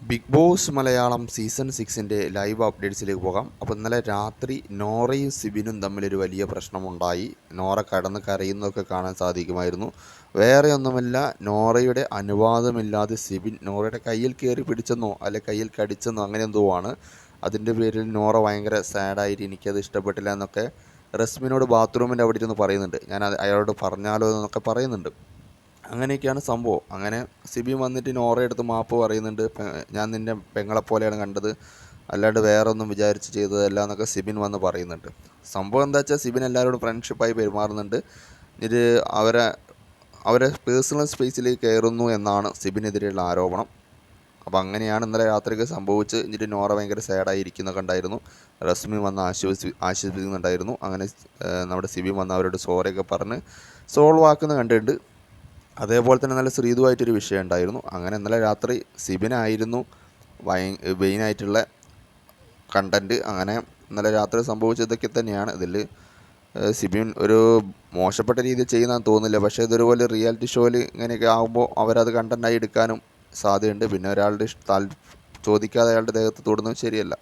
Big boss Malayalam season 6 live അപ്ഡേറ്റ്സിലേക്ക് പോകാം. അപ്പോൾ ഇന്നലെ രാത്രി നോറയും സിബിനും തമ്മിലൊരു വലിയ പ്രശ്നമുണ്ടായി. നോറ കടന്ന് കരയുന്നതൊക്കെ കാണാൻ സാധിക്കുമായിരുന്നു. വേറെ ഒന്നുമല്ല, നോറയുടെ അനുവാദമില്ലാതെ സിബിൻ നോറയുടെ കയ്യിൽ കയറി പിടിച്ചെന്നോ അല്ലെ കയ്യിൽ കടിച്ചെന്നോ അങ്ങനെ എന്തോ ആണ്. അതിൻ്റെ പേരിൽ നോറ ഭയങ്കര സാഡായിട്ട് എനിക്കത് ഇഷ്ടപ്പെട്ടില്ല എന്നൊക്കെ റസ്മിനോട് ബാത്റൂമിൻ്റെ അവിടെ ഇരുന്ന് പറയുന്നുണ്ട്. ഞാൻ അയാളോട് പറഞ്ഞാലോ എന്നൊക്കെ പറയുന്നുണ്ട്. അങ്ങനെയൊക്കെയാണ് സംഭവം. അങ്ങനെ സിബിൻ വന്നിട്ട് നോറയെടുത്ത് മാപ്പ് പറയുന്നുണ്ട്. ഞാൻ നിൻ്റെ പെങ്ങളെപ്പോലെയാണ് കണ്ടത്, അല്ലാണ്ട് വേറെ ഒന്നും വിചാരിച്ച് ചെയ്തതല്ല എന്നൊക്കെ സിബിൻ വന്ന് പറയുന്നുണ്ട്. സംഭവം എന്താ വെച്ചാൽ സിബിൻ എല്ലാവരോടും ഫ്രണ്ട്ഷിപ്പായി പെരുമാറുന്നുണ്ട്. ഇത് അവരെ പേഴ്സണൽ സ്പേസിലേക്ക് കയറുന്നു എന്നാണ് സിബിനെതിരെയുള്ള ആരോപണം. അപ്പോൾ അങ്ങനെയാണ് ഇന്നലെ രാത്രിക്ക് സംഭവിച്ച്. എന്നിട്ട് നോറ ഭയങ്കര സാഡായി ഇരിക്കുന്നൊക്കെ ഉണ്ടായിരുന്നു. റസ്മി വന്ന് ആശ്വസിപ്പിക്കുന്നുണ്ടായിരുന്നു. അങ്ങനെ നമ്മുടെ സിബിൻ വന്ന് അവരോട് സോറിയൊക്കെ പറഞ്ഞ് സോൾവ് ആക്കുന്ന കണ്ടിട്ടുണ്ട്. അതേപോലെ തന്നെ നല്ല ശ്രീതുമായിട്ടൊരു വിഷയം ഉണ്ടായിരുന്നു. അങ്ങനെ ഇന്നലെ രാത്രി സിബിനായിരുന്നു മെയിനായിട്ടുള്ള കണ്ടൻറ്റ്. അങ്ങനെ ഇന്നലെ രാത്രി സംഭവിച്ചതൊക്കെ തന്നെയാണ്. ഇതിൽ സിബിൻ ഒരു മോശപ്പെട്ട രീതിയിൽ ചെയ്യുന്നതെന്ന് തോന്നുന്നില്ല. പക്ഷേ ഇതൊരുപോലെ റിയാലിറ്റി ഷോയിൽ ഇങ്ങനെയൊക്കെ ആകുമ്പോൾ അവരത് കണ്ടൻറ്റായി എടുക്കാനും സാധ്യതയുണ്ട്. പിന്നെ ഒരാളുടെ ചോദിക്കാതെ അയാളുടെ ദേഹത്ത് തൊടുന്നത് ശരിയല്ല.